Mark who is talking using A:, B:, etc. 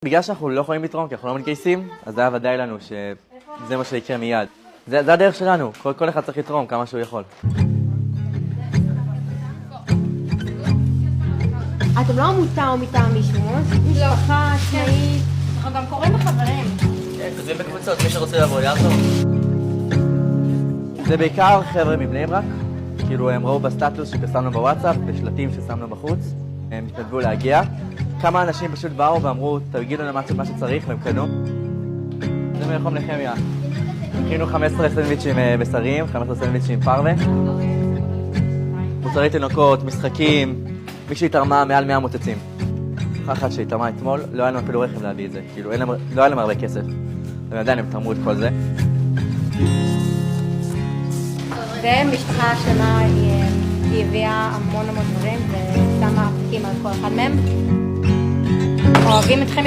A: בגלל שאנחנו לא יכולים לתרום, כי אנחנו לא מתגייסים, אז זה היה ודאי לנו שזה מה שיקרה מיד. זה הדרך שלנו, כל אחד צריך לתרום כמה שהוא יכול.
B: אתם לא עמותה או מטעם מישהו, משפחה, עצמאית.
C: אנחנו גם קוראים לחברים.
A: כן, כותבים בקבוצות, מי שרוצה לבוא יעזור. זה בעיקר חבר'ה מבני ברק, כאילו הם ראו בסטטוס שפרסמנו בוואטסאפ, בשלטים ששמנו בחוץ, הם התנדבו להגיע. כמה אנשים פשוט באו ואמרו, תגידו למה שצריך, והם קנו. זה מרחוב נחמיה. הכינו 15 סנדוויצ'ים בשריים, 15 סנדוויצ'ים פרווה. מוצרי תינוקות, משחקים, מישהי תרמה מעל 100 מוצצים. אחת שהיא תרמה אתמול, לא היה להם אפילו רכב להביא את זה, כאילו לא היה להם הרבה כסף. אבל עדיין הם תרמו את כל זה.
B: ומשפחה שלמה היא הביאה המון דברים ושמה חוקים על כל אחד מהם. אוהבים אתכם